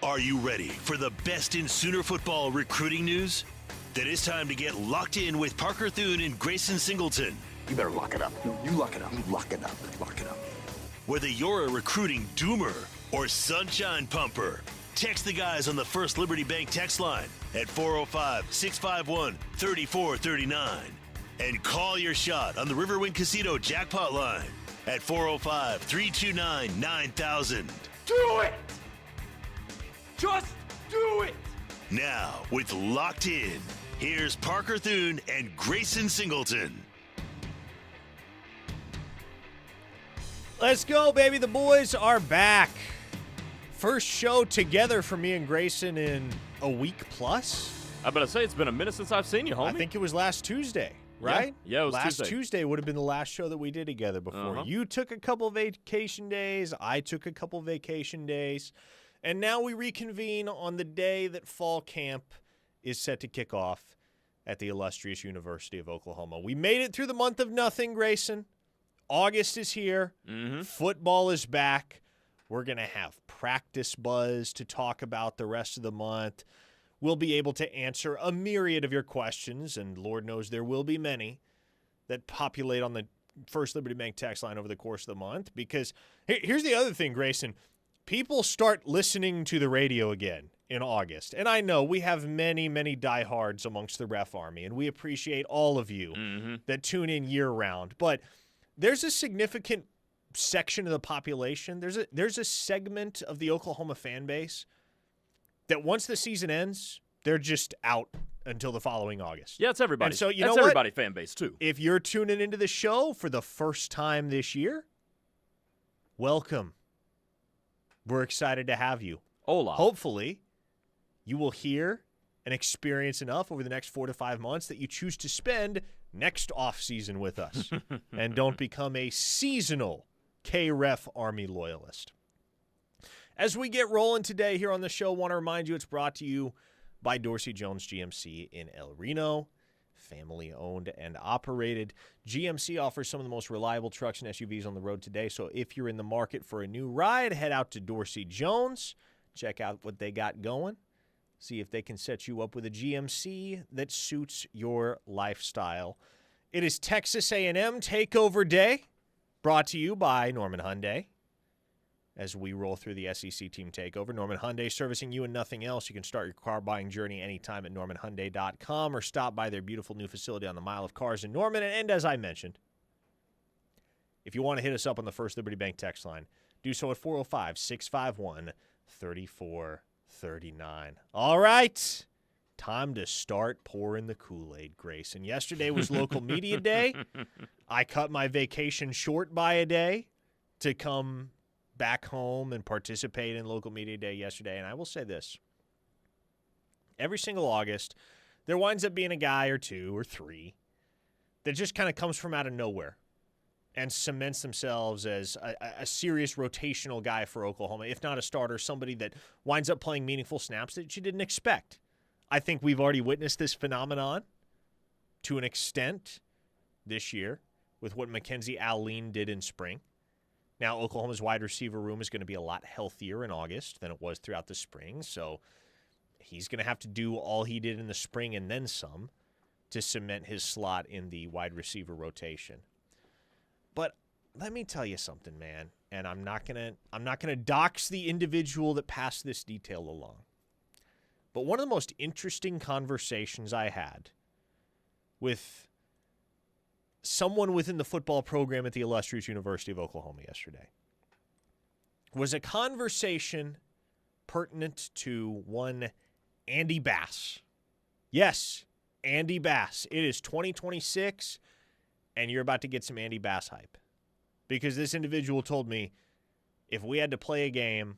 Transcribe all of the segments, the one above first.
Are you ready for the best in Sooner football recruiting news? Then it's time to get locked in with Parker Thune and Grayson Singleton. You better lock it up. No, you lock it up. You lock it up. Lock it up. Whether you're a recruiting doomer or sunshine pumper, text the guys on the First Liberty Bank text line at 405-651-3439. And call your shot on the Riverwind Casino jackpot line at 405-329-9000. Do it! Just do it! Now, with Locked In, here's Parker Thune and Grayson Singleton. Let's go, baby. The boys are back. First show together for me and Grayson in a week plus. I better say, it's been a minute since I've seen you, homie. I think it was last Tuesday, right? Yeah, it was last Tuesday. Tuesday would have been the last show that we did together before. Uh-huh. You took a couple vacation days. I took a couple vacation days. And now we reconvene on the day that fall camp is set to kick off at the illustrious University of Oklahoma. We made it through the month of nothing, Grayson. August is here. Mm-hmm. Football is back. We're going to have practice buzz to talk about the rest of the month. We'll be able to answer a myriad of your questions, and Lord knows there will be many that populate on the First Liberty Bank text line over the course of the month. Because here's the other thing, Grayson. People start listening to the radio again in August. And I know we have many, many diehards amongst the ref army, and we appreciate all of you that tune in year-round. But there's a significant section of the population. There's a segment of the Oklahoma fan base that once the season ends, they're just out until the following August. Yeah, it's everybody. And so That's everybody fan base, too. If you're tuning into the show for the first time this year, welcome. We're excited to have you. Hola. Hopefully, you will hear and experience enough over the next 4 to 5 months that you choose to spend next offseason with us and don't become a seasonal K-Ref Army loyalist. As we get rolling today here on the show, I want to remind you it's brought to you by Dorsey Jones GMC in El Reno. Family owned and operated. GMC offers some of the most reliable trucks and SUVs on the road today. So if you're in the market for a new ride, head out to Dorsey Jones. Check out what they got going. See if they can set you up with a GMC that suits your lifestyle. It is Texas A&M Takeover Day, brought to you by Norman Hyundai. As we roll through the SEC team takeover, Norman Hyundai servicing you and nothing else. You can start your car buying journey anytime at normanhyundai.com or stop by their beautiful new facility on the Mile of Cars in Norman. And as I mentioned, if you want to hit us up on the First Liberty Bank text line, do so at 405-651-3439. All right, time to start pouring the Kool-Aid, Grayson. Yesterday was local media day. I cut my vacation short by a day to come back home and participate in local media day yesterday. And I will say this. Every single August, there winds up being a guy or two or three that just kind of comes from out of nowhere and cements themselves as a serious rotational guy for Oklahoma, if not a starter, somebody that winds up playing meaningful snaps that you didn't expect. I think we've already witnessed this phenomenon to an extent this year with what Mackenzie Allen did in spring. Now, Oklahoma's wide receiver room is going to be a lot healthier in August than it was throughout the spring, so he's going to have to do all he did in the spring and then some to cement his slot in the wide receiver rotation. But let me tell you something, man, and I'm not going to dox the individual that passed this detail along. But one of the most interesting conversations I had with someone within the football program at the illustrious University of Oklahoma yesterday was a conversation pertinent to one Andy Bass. Yes, Andy Bass. It is 2026, and you're about to get some Andy Bass hype. Because this individual told me if we had to play a game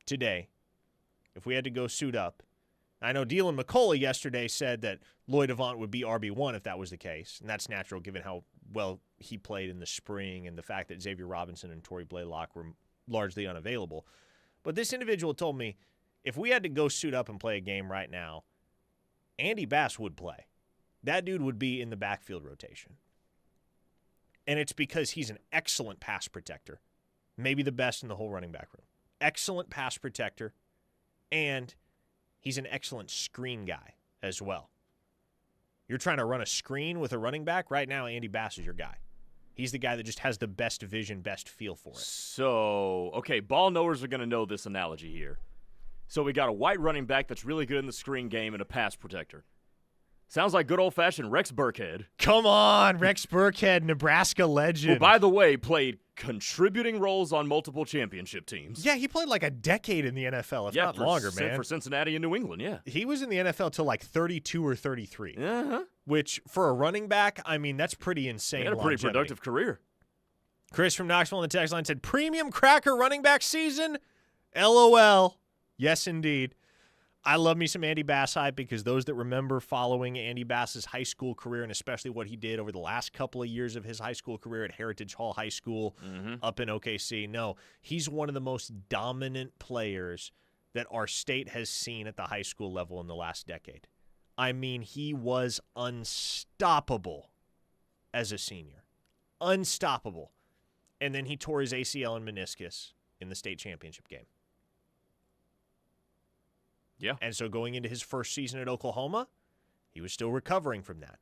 today, if we had to go suit up, I know Dylan McCullough yesterday said that Lloyd Avant would be RB1 if that was the case, and that's natural given how well he played in the spring and the fact that Xavier Robinson and Torrey Blaylock were largely unavailable. But this individual told me if we had to go suit up and play a game right now, Andy Bass would play. That dude would be in the backfield rotation. And it's because he's an excellent pass protector, maybe the best in the whole running back room. Excellent pass protector. And he's an excellent screen guy as well. You're trying to run a screen with a running back? Right now, Andy Bass is your guy. He's the guy that just has the best vision, best feel for it. So, okay, ball knowers are going to know this analogy here. So we got a white running back that's really good in the screen game and a pass protector. Sounds like good old-fashioned Rex Burkhead. Come on, Rex Burkhead, Nebraska legend. Who, by the way, played contributing roles on multiple championship teams. Yeah, he played like a decade in the NFL, if not longer, man. For Cincinnati and New England, yeah. He was in the NFL till like 32 or 33, Uh-huh. which for a running back, I mean, that's pretty insane. He had a pretty productive career. Chris from Knoxville on the text line said, premium cracker running back season? LOL. Yes, indeed. I love me some Andy Bass hype because those that remember following Andy Bass's high school career and especially what he did over the last couple of years of his high school career at Heritage Hall High School up in OKC, no, he's one of the most dominant players that our state has seen at the high school level in the last decade. I mean, he was unstoppable as a senior. Unstoppable. And then he tore his ACL and meniscus in the state championship game. Yeah. And so going into his first season at Oklahoma, he was still recovering from that.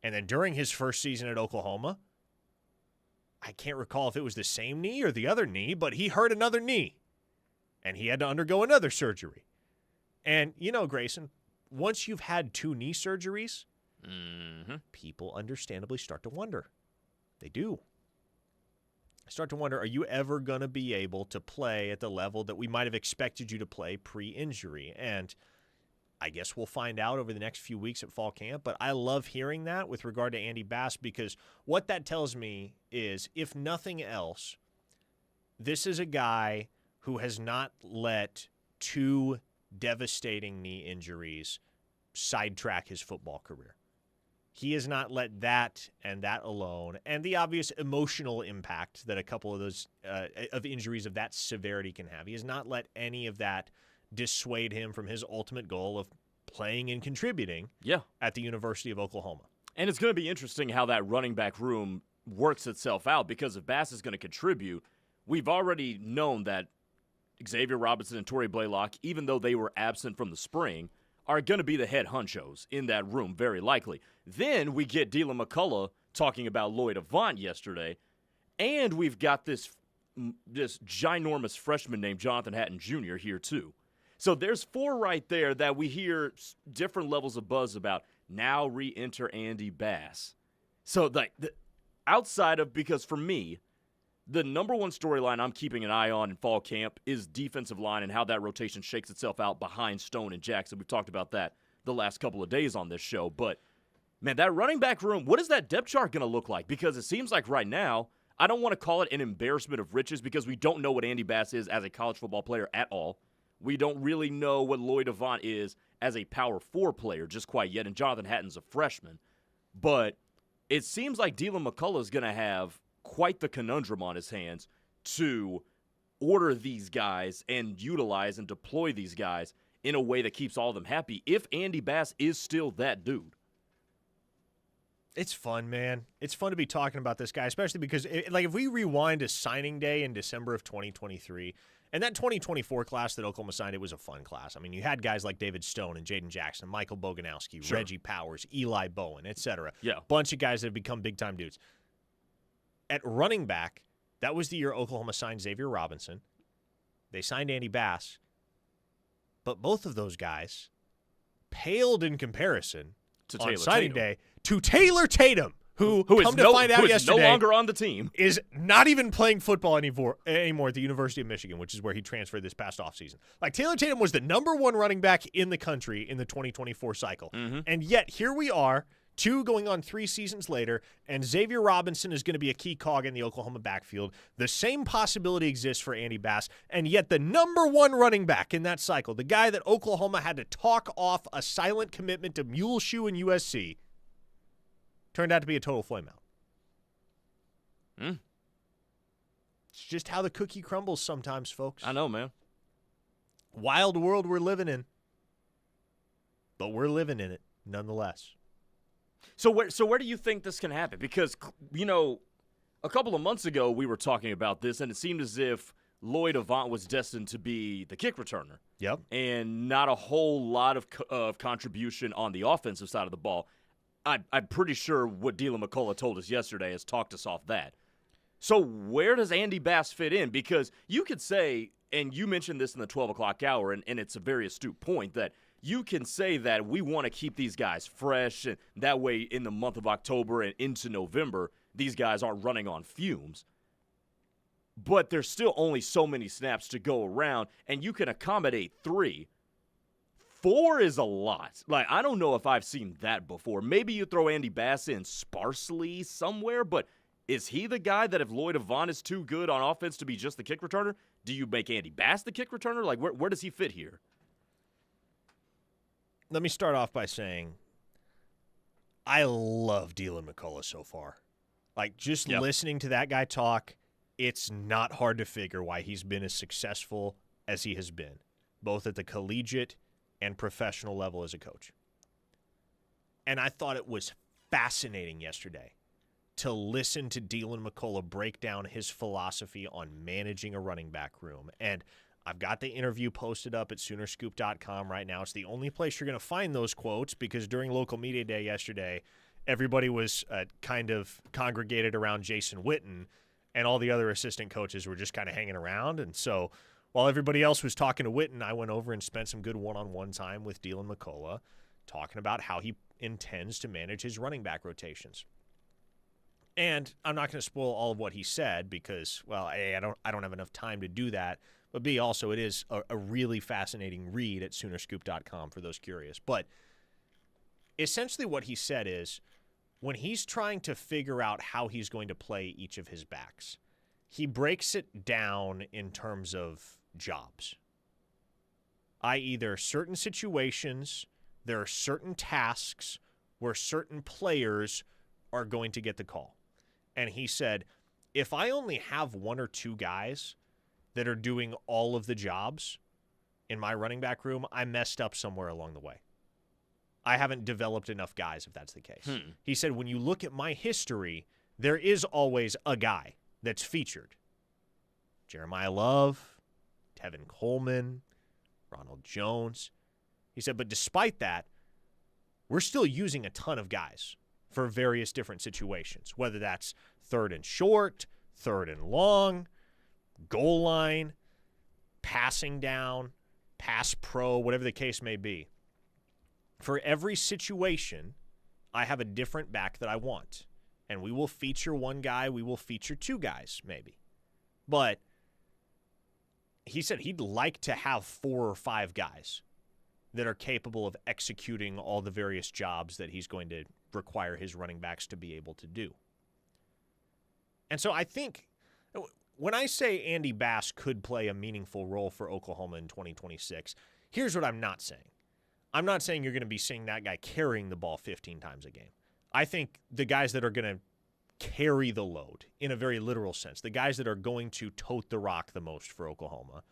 And then during his first season at Oklahoma, I can't recall if it was the same knee or the other knee, but he hurt another knee. And he had to undergo another surgery. And, you know, Grayson, once you've had 2 knee surgeries, people understandably start to wonder. They do. Start to wonder, are you ever going to be able to play at the level that we might have expected you to play pre-injury? And I guess we'll find out over the next few weeks at fall camp, but I love hearing that with regard to Andy Bass because what that tells me is, if nothing else, this is a guy who has not let 2 devastating knee injuries sidetrack his football career. He has not let that and that alone, and the obvious emotional impact that a couple of those of injuries of that severity can have. He has not let any of that dissuade him from his ultimate goal of playing and contributing at the University of Oklahoma. And it's going to be interesting how that running back room works itself out because if Bass is going to contribute, we've already known that Xavier Robinson and Torrey Blaylock, even though they were absent from the spring, are going to be the head honchos in that room, very likely. Then we get Dylan McCullough talking about Lloyd Avant yesterday, and we've got this ginormous freshman named Jonathan Hatton Jr. here too. So there's 4 right there that we hear different levels of buzz about. Now re-enter Andy Bass. So outside of, because for me, the number one storyline I'm keeping an eye on in fall camp is defensive line and how that rotation shakes itself out behind Stone and Jackson. We've talked about that the last couple of days on this show. But, man, that running back room, what is that depth chart going to look like? Because it seems like right now, I don't want to call it an embarrassment of riches because we don't know what Andy Bass is as a college football player at all. We don't really know what Lloyd Avant is as a Power 4 player just quite yet, and Jonathan Hatton's a freshman. But it seems like Dylan McCullough is going to have quite the conundrum on his hands to order these guys and utilize and deploy these guys in a way that keeps all of them happy if Andy Bass is still that dude. It's fun, man. It's fun to be talking about this guy, especially because if we rewind to signing day in December of 2023, and that 2024 class that Oklahoma signed, it was a fun class. I mean, you had guys like David Stone and Jaden Jackson, Michael Boganowski, Reggie Powers, Eli Bowen, etc. Yeah. Bunch of guys that have become big-time dudes. At running back, that was the year Oklahoma signed Xavier Robinson. They signed Andy Bass. But both of those guys paled in comparison on signing day to Taylor Tatum, who come to find out yesterday, no longer on the team, is not even playing football anymore at the University of Michigan, which is where he transferred this past offseason. Like, Taylor Tatum was the number 1 running back in the country in the 2024 cycle. And yet, here we are, 2 going on 3 seasons later, and Xavier Robinson is going to be a key cog in the Oklahoma backfield. The same possibility exists for Andy Bass, and yet the number 1 running back in that cycle, the guy that Oklahoma had to talk off a silent commitment to Muleshoe and USC, turned out to be a total flameout. It's just how the cookie crumbles sometimes, folks. I know, man. Wild world we're living in. But we're living in it nonetheless. So where do you think this can happen? Because, you know, a couple of months ago we were talking about this, and it seemed as if Lloyd Avant was destined to be the kick returner. Yep. And not a whole lot of contribution on the offensive side of the ball. I'm pretty sure what Dylan McCullough told us yesterday has talked us off that. So where does Andy Bass fit in? Because you could say, and you mentioned this in the 12 o'clock hour, and it's a very astute point, that you can say that we want to keep these guys fresh, and that way in the month of October and into November, these guys aren't running on fumes. But there's still only so many snaps to go around, and you can accommodate 3. 4 is a lot. Like, I don't know if I've seen that before. Maybe you throw Andy Bass in sparsely somewhere, but is he the guy that if Lloyd Avant is too good on offense to be just the kick returner, do you make Andy Bass the kick returner? Like, where does he fit here? Let me start off by saying I love Dylan McCullough so far. Like, just listening to that guy talk, it's not hard to figure why he's been as successful as he has been, both at the collegiate and professional level as a coach. And I thought it was fascinating yesterday to listen to Dylan McCullough break down his philosophy on managing a running back room. And I've got the interview posted up at Soonerscoop.com right now. It's the only place you're going to find those quotes because during local media day yesterday, everybody was kind of congregated around Jason Witten, and all the other assistant coaches were just kind of hanging around. And so while everybody else was talking to Witten, I went over and spent some good one-on-one time with Dylan McCullough talking about how he intends to manage his running back rotations. And I'm not going to spoil all of what he said because, well, A, I don't have enough time to do that, but B, also it is a really fascinating read at Soonerscoop.com for those curious. But essentially what he said is when he's trying to figure out how he's going to play each of his backs, he breaks it down in terms of jobs. I.e., there are certain situations, there are certain tasks where certain players are going to get the call. And he said, if I only have 1 or 2 guys that are doing all of the jobs in my running back room, I messed up somewhere along the way. I haven't developed enough guys, if that's the case. He said, when you look at my history, there is always a guy that's featured. Jeremiah Love, Tevin Coleman, Ronald Jones. He said, but despite that, we're still using a ton of guys for various different situations, whether that's 3rd and short, 3rd and long, goal line, passing down, pass pro, whatever the case may be. For every situation, I have a different back that I want. And we will feature 1 guy, we will feature 2 guys, maybe. But he said he'd like to have 4 or 5 guys that are capable of executing all the various jobs that he's going to require his running backs to be able to do. And so I think when I say Andy Bass could play a meaningful role for Oklahoma in 2026, here's what I'm not saying. I'm not saying you're going to be seeing that guy carrying the ball 15 times a game. I think the guys that are going to carry the load in a very literal sense, the guys that are going to tote the rock the most for Oklahoma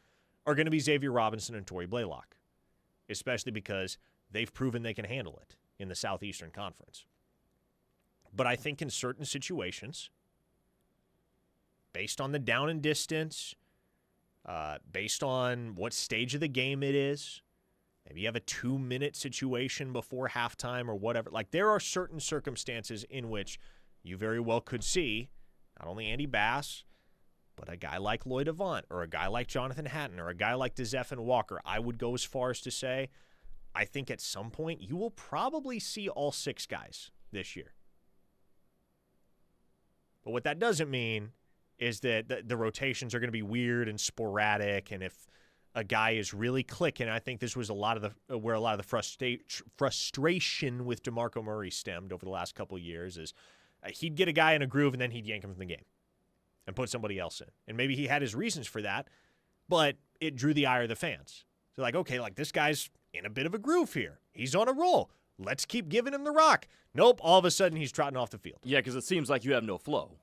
are going to be Xavier Robinson and Torrey Blaylock, especially because they've proven they can handle it in the Southeastern Conference. But I think in certain situations, based on the down and distance, based on what stage of the game it is, maybe you have a 2-minute situation before halftime or whatever. Like, there are certain circumstances in which you very well could see not only Andy Bass, but a guy like Lloyd Avant or a guy like Jonathan Hatton or a guy like DeZephan Walker. I would go as far as to say, I think at some point you will probably see all 6 guys this year. But what that doesn't mean is that the rotations are going to be weird and sporadic, and if a guy is really clicking, I think this was where a lot of the frustration with DeMarco Murray stemmed over the last couple of years is he'd get a guy in a groove and then he'd yank him from the game and put somebody else in. And maybe he had his reasons for that, but it drew the ire of the fans. So like, okay, like this guy's in a bit of a groove here. He's on a roll. Let's keep giving him the rock. Nope, all of a sudden he's trotting off the field. Yeah, because it seems like you have no flow.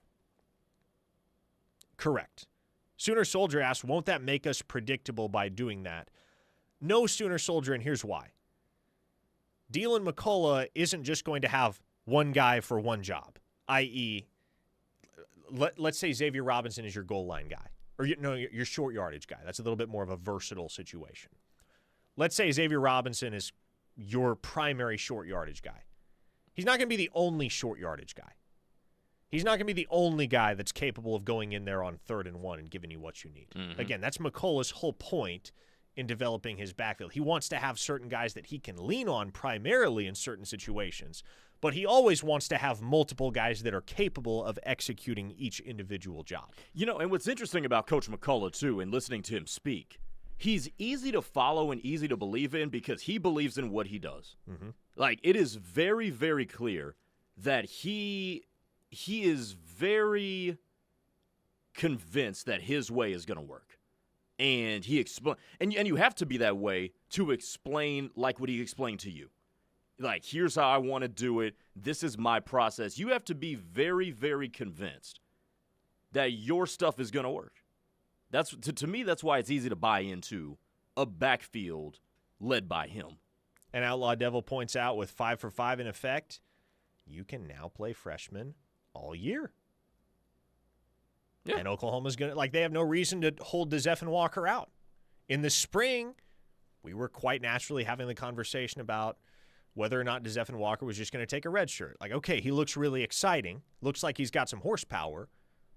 Correct. Sooner Soldier asked, won't that make us predictable by doing that? No, Sooner Soldier, and here's why. Dylan McCullough isn't just going to have 1 guy for 1 job, i.e., let's say Xavier Robinson is your goal line guy. or your short yardage guy. That's a little bit more of a versatile situation. Let's say Xavier Robinson is your primary short yardage guy. He's not going to be the only short yardage guy. He's not going to be the only guy that's capable of going in there on 3rd and 1 and giving you what you need. Mm-hmm. Again, that's McCullough's whole point in developing his backfield. He wants to have certain guys that he can lean on primarily in certain situations, but he always wants to have multiple guys that are capable of executing each individual job. And what's interesting about Coach McCullough, too, and listening to him speak, he's easy to follow and easy to believe in because he believes in what he does. Mm-hmm. Like, it is very, very clear that he is very convinced that his way is going to work. And and you have to be that way to explain like what he explained to you. Like, here's how I want to do it. This is my process. You have to be very, very convinced that your stuff is going to work. That's to me, that's why it's easy to buy into a backfield led by him. And Outlaw Devil points out with 5 for 5 in effect, you can now play freshmen all year. Yeah. And Oklahoma's going to, they have no reason to hold DeZeph Walker out. In the spring, we were quite naturally having the conversation about whether or not DeZeph Walker was just going to take a red shirt. Like, okay, he looks really exciting. Looks like he's got some horsepower,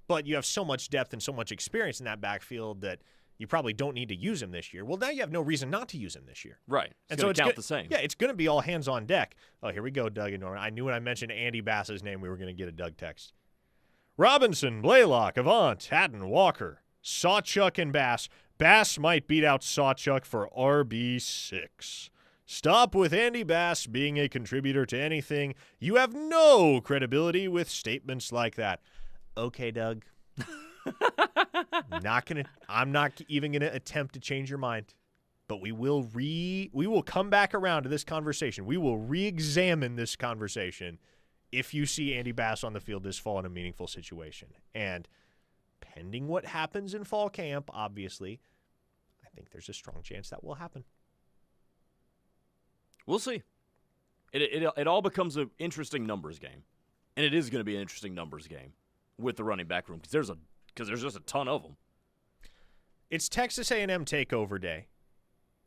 but you have so much depth and so much experience in that backfield that you probably don't need to use him this year. Well, now you have no reason not to use him this year. Right. And so it's count the same. Yeah, it's going to be all hands on deck. Oh, here we go, Doug and Norman. I knew when I mentioned Andy Bass's name, we were going to get a Doug text. Robinson, Blaylock, Avant, Hatton, Walker, Sawchuk, and Bass. Bass might beat out Sawchuk for RB6. Stop with Andy Bass being a contributor to anything. You have no credibility with statements like that. Okay, Doug. I'm not even gonna attempt to change your mind. But we will come back around to this conversation. We will re-examine this conversation if you see Andy Bass on the field this fall in a meaningful situation. And pending what happens in fall camp, obviously, I think there's a strong chance that will happen. We'll see. It all becomes an interesting numbers game. And it is going to be an interesting numbers game with the running back room because there's just a ton of them. It's Texas A&M takeover day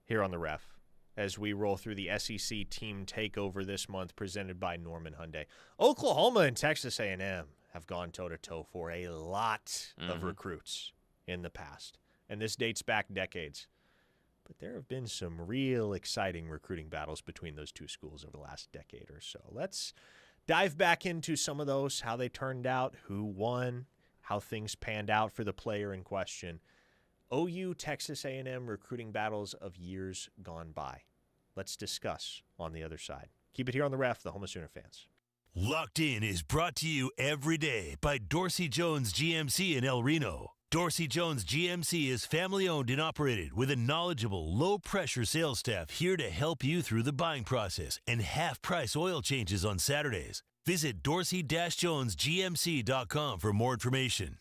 here on the Ref as we roll through the SEC team takeover this month presented by Norman Hyundai. Oklahoma and Texas A&M have gone toe-to-toe for a lot of recruits in the past, and this dates back decades. But there have been some real exciting recruiting battles between those two schools over the last decade or so. Let's dive back into some of those, how they turned out, who won, how things panned out for the player in question. OU Texas A&M recruiting battles of years gone by. Let's discuss on the other side. Keep it here on the Ref, the home of Sooner fans. Locked In is brought to you every day by Dorsey Jones GMC in El Reno. Dorsey Jones GMC is family-owned and operated with a knowledgeable, low-pressure sales staff here to help you through the buying process and half-price oil changes on Saturdays. Visit dorsey-jonesgmc.com for more information.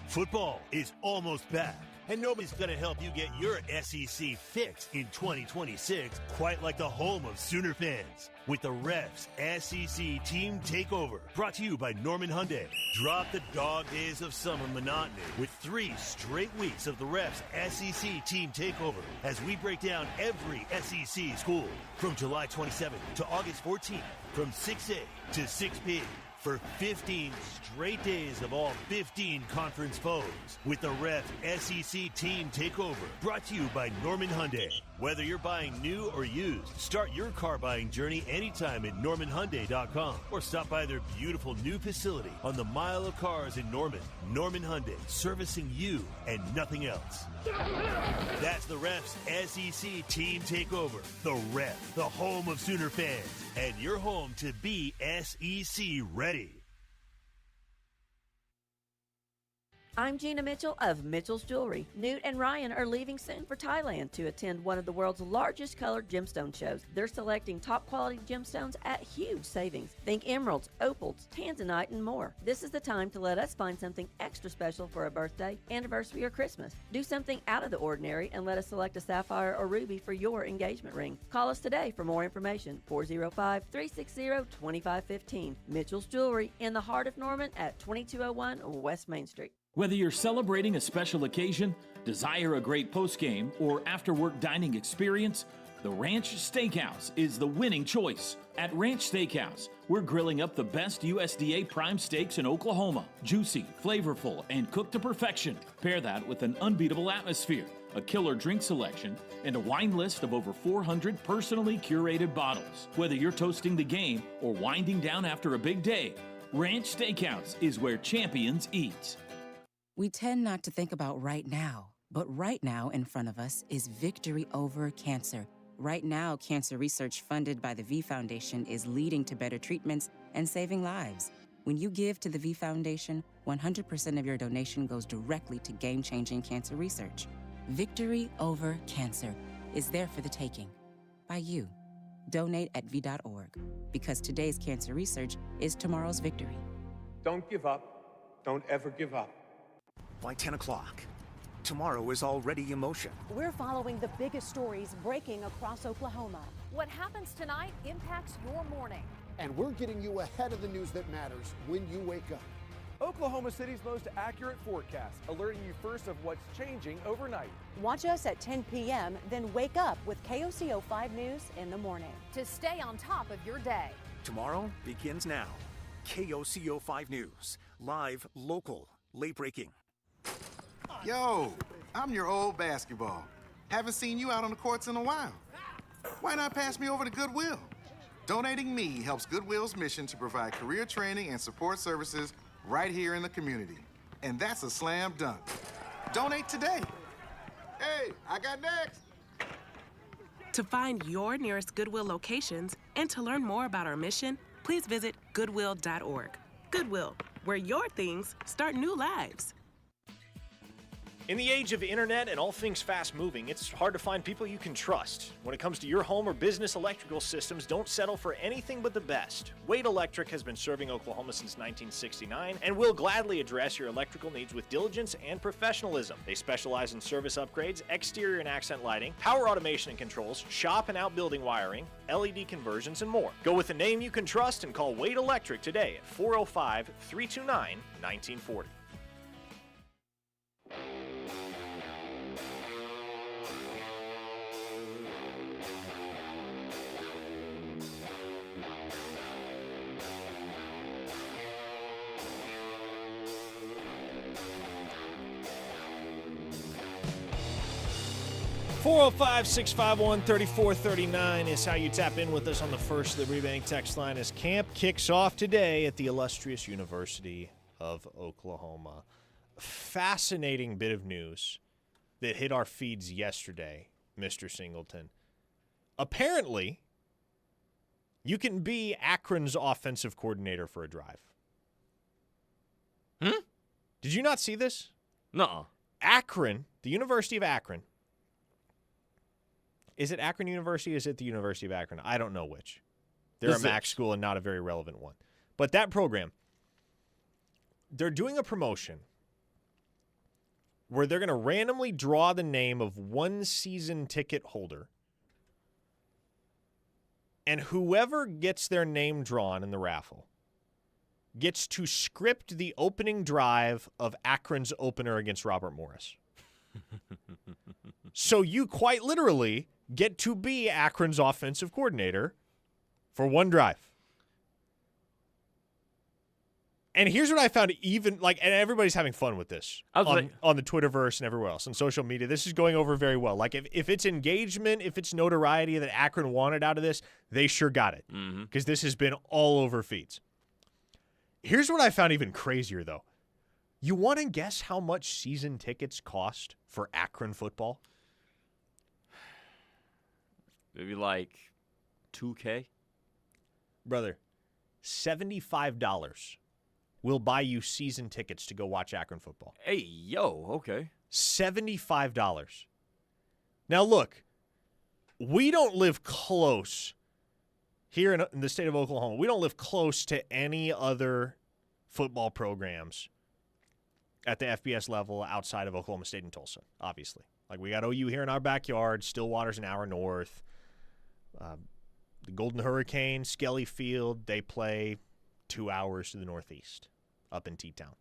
Football is almost back, and nobody's going to help you get your SEC fix in 2026 quite like the home of Sooner fans. With the Refs SEC Team Takeover, brought to you by Norman Hyundai. Drop the dog days of summer monotony with 3 straight weeks of the Refs SEC Team Takeover as we break down every SEC school from July 27th to August 14th from 6A to 6P. For 15 straight days of all 15 conference foes with the Ref SEC Team Takeover, brought to you by Norman Hyundai. Whether you're buying new or used, start your car buying journey anytime at normanhyundai.com or stop by their beautiful new facility on the Mile of Cars in Norman. Norman Hyundai, servicing you and nothing else. That's the Ref's SEC Team Takeover. The Ref, the home of Sooner fans, and your home to be SEC ready. I'm Gina Mitchell of Mitchell's Jewelry. Newt and Ryan are leaving soon for Thailand to attend one of the world's largest colored gemstone shows. They're selecting top quality gemstones at huge savings. Think emeralds, opals, tanzanite, and more. This is the time to let us find something extra special for a birthday, anniversary, or Christmas. Do something out of the ordinary and let us select a sapphire or ruby for your engagement ring. Call us today for more information. 405-360-2515. Mitchell's Jewelry in the heart of Norman at 2201 West Main Street. Whether you're celebrating a special occasion, desire a great postgame, or after-work dining experience, the Ranch Steakhouse is the winning choice. At Ranch Steakhouse, we're grilling up the best USDA prime steaks in Oklahoma. Juicy, flavorful, and cooked to perfection. Pair that with an unbeatable atmosphere, a killer drink selection, and a wine list of over 400 personally curated bottles. Whether you're toasting the game or winding down after a big day, Ranch Steakhouse is where champions eat. We tend not to think about right now, but right now in front of us is victory over cancer. Right now, cancer research funded by the V Foundation is leading to better treatments and saving lives. When you give to the V Foundation, 100% of your donation goes directly to game-changing cancer research. Victory over cancer is there for the taking. By you. Donate at V.org, because today's cancer research is tomorrow's victory. Don't give up. Don't ever give up. By 10 o'clock, tomorrow is already in motion. We're following the biggest stories breaking across Oklahoma. What happens tonight impacts your morning. And we're getting you ahead of the news that matters when you wake up. Oklahoma City's most accurate forecast, alerting you first of what's changing overnight. Watch us at 10 p.m., then wake up with KOCO 5 News in the morning. To stay on top of your day. Tomorrow begins now. KOCO 5 News. Live, local, late-breaking. Yo, I'm your old basketball. Haven't seen you out on the courts in a while. Why not pass me over to Goodwill? Donating me helps Goodwill's mission to provide career training and support services right here in the community. And that's a slam dunk. Donate today. Hey, I got next. To find your nearest Goodwill locations and to learn more about our mission, please visit goodwill.org. Goodwill, where your things start new lives. In the age of internet and all things fast-moving, it's hard to find people you can trust. When it comes to your home or business electrical systems, don't settle for anything but the best. Wade Electric has been serving Oklahoma since 1969 and will gladly address your electrical needs with diligence and professionalism. They specialize in service upgrades, exterior and accent lighting, power automation and controls, shop and outbuilding wiring, LED conversions, and more. Go with a name you can trust and call Wade Electric today at 405-329-1940. $405-651-3439 is how you tap in with us on the First Liberty Bank text line as camp kicks off today at the illustrious University of Oklahoma. Fascinating bit of news that hit our feeds yesterday, Mr. Singleton. Apparently, you can be Akron's offensive coordinator for a drive. Did you not see this? No. Akron, the University of Akron. Is it Akron University or is it the University of Akron? I don't know which. They're a MAC school and not a very relevant one. But that program, they're doing a promotion where they're going to randomly draw the name of one season ticket holder. And whoever gets their name drawn in the raffle gets to script the opening drive of Akron's opener against Robert Morris. So you quite literally get to be Akron's offensive coordinator for one drive. And here's what I found and everybody's having fun with this on the Twitterverse and everywhere else, on social media. This is going over very well. Like, if it's engagement, if it's notoriety that Akron wanted out of this, they sure got it. Because this has been all over feeds. Here's what I found even crazier, though. You want to guess how much season tickets cost for Akron football? Maybe like $2K? Brother, $75 will buy you season tickets to go watch Akron football. Hey, yo, okay. $75. Now, look, we don't live close here in the state of Oklahoma. We don't live close to any other football programs at the FBS level outside of Oklahoma State and Tulsa, obviously. Like, we got OU here in our backyard. Stillwater's an hour north. The Golden Hurricane, Skelly Field, they play 2 hours to the northeast up in T-Town.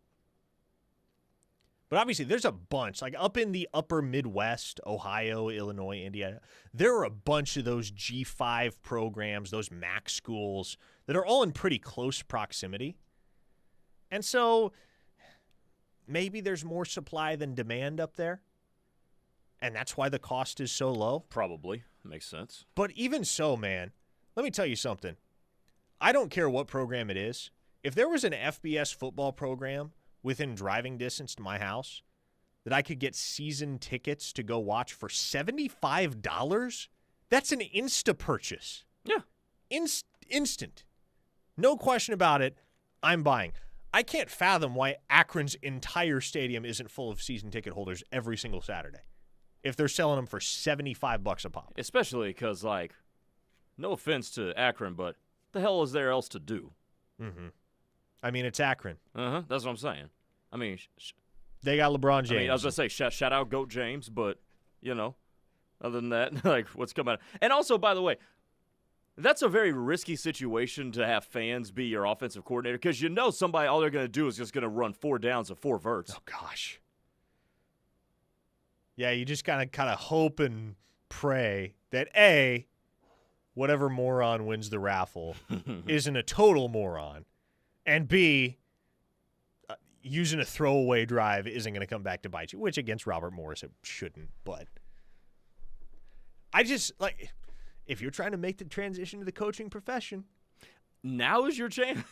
But obviously, there's a bunch. Like up in the upper Midwest, Ohio, Illinois, Indiana, there are a bunch of those G5 programs, those MAC schools that are all in pretty close proximity. And so maybe there's more supply than demand up there. And that's why the cost is so low. Probably. Makes sense. But even so, man, let me tell you something. I don't care what program it is. If there was an FBS football program within driving distance to my house that I could get season tickets to go watch for $75, that's an insta-purchase. Yeah. Instant. No question about it. I'm buying. I can't fathom why Akron's entire stadium isn't full of season ticket holders every single Saturday if they're selling them for $75 a pop. Especially because, like, no offense to Akron, but the hell is there else to do? Mm-hmm. I mean, it's Akron. Uh-huh. That's what I'm saying. I mean, they got LeBron James. I mean, I was going to say, shout out GOAT James, but, you know, other than that, like, what's coming out? And also, by the way, that's a very risky situation to have fans be your offensive coordinator because you know somebody, all they're going to do is just going to run 4 downs and 4 verts. Oh, gosh. Yeah, you just kind of hope and pray that, A, whatever moron wins the raffle isn't a total moron, and B, using a throwaway drive isn't going to come back to bite you, which against Robert Morris it shouldn't. But I just, like, if you're trying to make the transition to the coaching profession, now is your chance.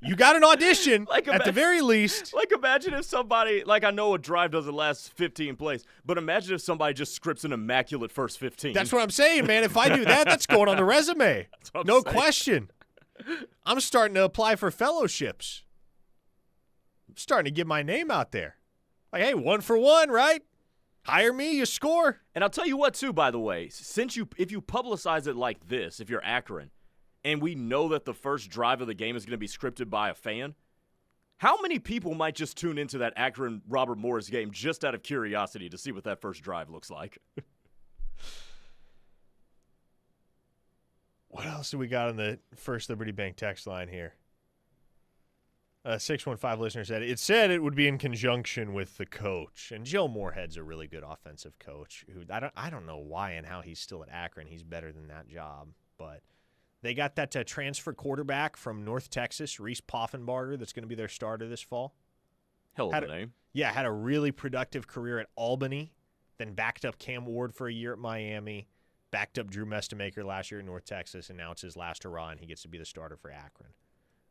You got an audition, like at the very least. Like, imagine if somebody, like, I know a drive doesn't last 15 plays, but imagine if somebody just scripts an immaculate first 15. That's what I'm saying, man. If I do that, that's going on the resume. No question. I'm starting to apply for fellowships. I'm starting to get my name out there. Like, hey, 1 for 1, right? Hire me, you score. And I'll tell you what, too, by the way, if you publicize it like this, if you're Akron, and we know that the first drive of the game is going to be scripted by a fan, how many people might just tune into that Akron-Robert Morris game just out of curiosity to see what that first drive looks like? What else do we got on the First Liberty Bank text line here? 615 listener said it would be in conjunction with the coach. And Joe Moorhead's a really good offensive coach. Who I don't know why and how he's still at Akron. He's better than that job. But they got that transfer quarterback from North Texas, Reese Poffenbarger, that's going to be their starter this fall. Hell of a name. Yeah, had a really productive career at Albany, then backed up Cam Ward for a year at Miami, backed up Drew Mestamaker last year at North Texas, and now it's his last hurrah, and he gets to be the starter for Akron.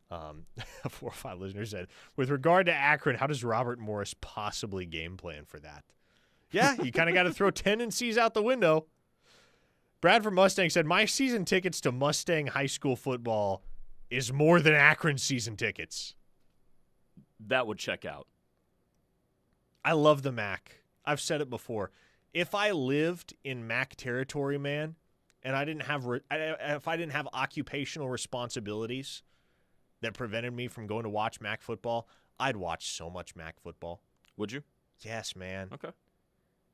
4 or 5 listeners said, with regard to Akron, how does Robert Morris possibly game plan for that? Yeah, you kind of got to throw tendencies out the window. Brad from Mustang said, my season tickets to Mustang high school football is more than Akron season tickets. That would check out. I love the MAC. I've said it before. If I lived in MAC territory, man, and I didn't have if I didn't have occupational responsibilities that prevented me from going to watch MAC football, I'd watch so much MAC football. Would you? Yes, man. Okay.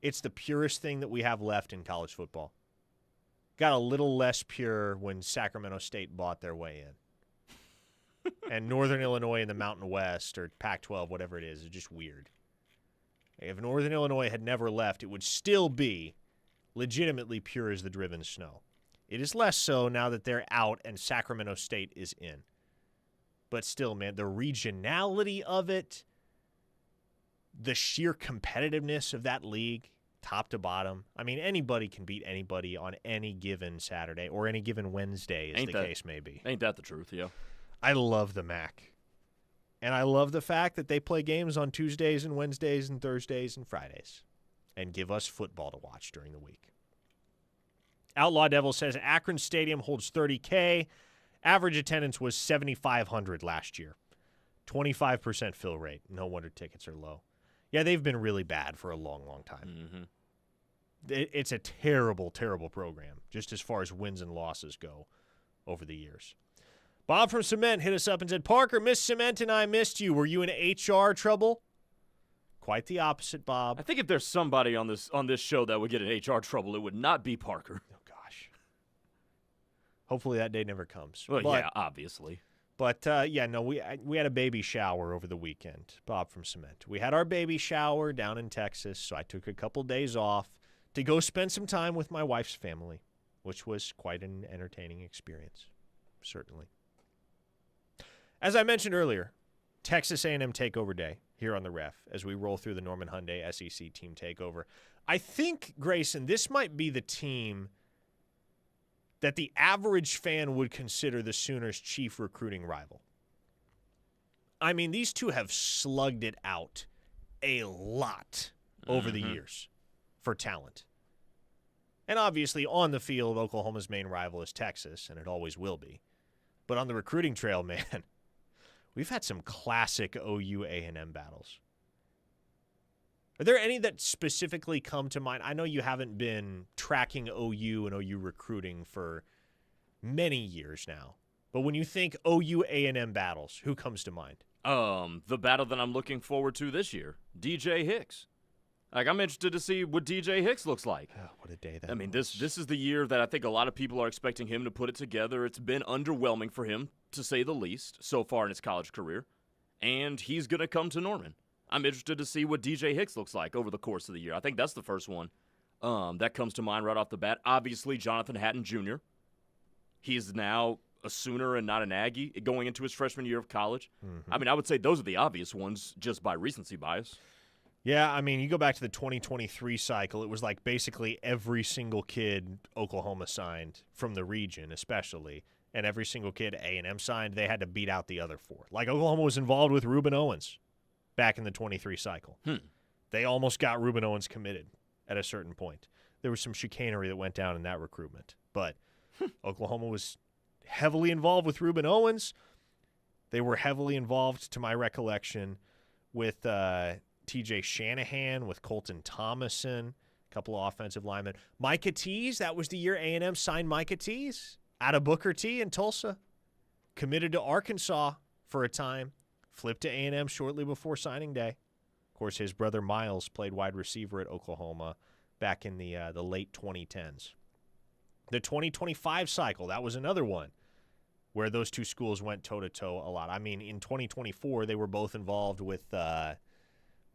It's the purest thing that we have left in college football. Got a little less pure when Sacramento State bought their way in. And Northern Illinois in the Mountain West or Pac-12, whatever it is just weird. If Northern Illinois had never left, it would still be legitimately pure as the driven snow. It is less so now that they're out and Sacramento State is in. But still, man, the regionality of it, the sheer competitiveness of that league, top to bottom. I mean, anybody can beat anybody on any given Saturday or any given Wednesday, as the case may be. Ain't that the truth, yeah. I love the MAC. And I love the fact that they play games on Tuesdays and Wednesdays and Thursdays and Fridays and give us football to watch during the week. Outlaw Devil says Akron Stadium holds 30K. Average attendance was 7,500 last year. 25% fill rate. No wonder tickets are low. Yeah, they've been really bad for a long, long time. Mm-hmm. It's a terrible, terrible program, just as far as wins and losses go over the years. Bob from Cement hit us up and said, Parker, Miss Cement and I missed you. Were you in HR trouble? Quite the opposite, Bob. I think if there's somebody on this show that would get in HR trouble, it would not be Parker. Oh, gosh. Hopefully that day never comes. Well, yeah, obviously. But, we had a baby shower over the weekend, Bob from Cement. We had our baby shower down in Texas, so I took a couple days off to go spend some time with my wife's family, which was quite an entertaining experience, certainly. As I mentioned earlier, Texas A&M Takeover Day here on the Ref as we roll through the Norman Hyundai SEC Team Takeover. I think, Grayson, this might be the team that the average fan would consider the Sooners' chief recruiting rival. I mean, these two have slugged it out a lot over the years for talent. And obviously, on the field, Oklahoma's main rival is Texas, and it always will be. But on the recruiting trail, man, we've had some classic OU A&M battles. Are there any that specifically come to mind? I know you haven't been tracking OU and OU recruiting for many years now. But when you think OU A&M battles, who comes to mind? The battle that I'm looking forward to this year, DJ Hicks. Like, I'm interested to see what DJ Hicks looks like. Oh, what a day that I mean, was. this is the year that I think a lot of people are expecting him to put it together. It's been underwhelming for him, to say the least, so far in his college career. And he's going to come to Norman. I'm interested to see what DJ Hicks looks like over the course of the year. I think that's the first one that comes to mind right off the bat. Obviously, Jonathan Hatton Jr. He's now a Sooner and not an Aggie going into his freshman year of college. Mm-hmm. I mean, I would say those are the obvious ones just by recency bias. Yeah, I mean, you go back to the 2023 cycle, it was like basically every single kid Oklahoma signed from the region especially, and every single kid A&M signed, they had to beat out the other four. Like Oklahoma was involved with Reuben Owens back in the 23 cycle. They almost got Reuben Owens committed at a certain point. There was some chicanery that went down in that recruitment. But Oklahoma was heavily involved with Reuben Owens. They were heavily involved, to my recollection, with TJ Shanahan, with Colton Thomason, a couple of offensive linemen. Micah Tease, that was the year A&M signed Micah Tease out of Booker T in Tulsa. Committed to Arkansas for a time. Flipped to A&M shortly before signing day. Of course, his brother Miles played wide receiver at Oklahoma back in the late 2010s. The 2025 cycle, that was another one where those two schools went toe-to-toe a lot. I mean, in 2024, they were both involved with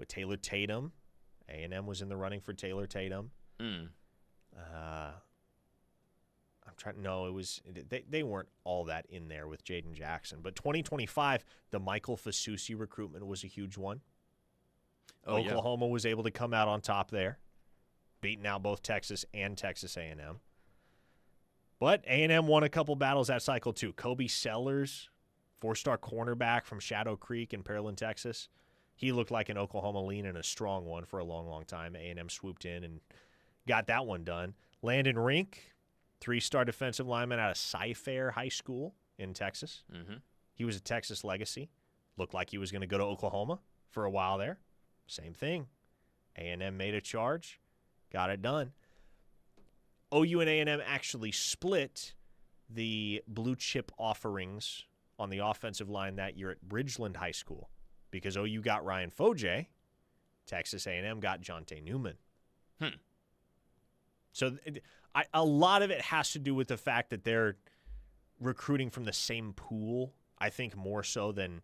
Taylor Tatum. A&M was in the running for Taylor Tatum. They weren't all that in there with Jaden Jackson. But 2025, the Michael Fasusi recruitment was a huge one. Oklahoma was able to come out on top there, beating out both Texas and Texas A&M. But A&M won a couple battles that cycle too. Kobe Sellers, 4-star cornerback from Shadow Creek in Pearland, Texas. He looked like an Oklahoma lean and a strong one for a long, long time. A&M swooped in and got that one done. Landon Rink, 3-star defensive lineman out of Cy-Fair High School in Texas. Mm-hmm. He was a Texas legacy. Looked like he was going to go to Oklahoma for a while there. Same thing. A&M made a charge. Got it done. OU and A&M actually split the blue chip offerings on the offensive line that year at Bridgeland High School because OU got Ryan Foje. Texas A&M got Jonte Newman. So a lot of it has to do with the fact that they're recruiting from the same pool, I think more so than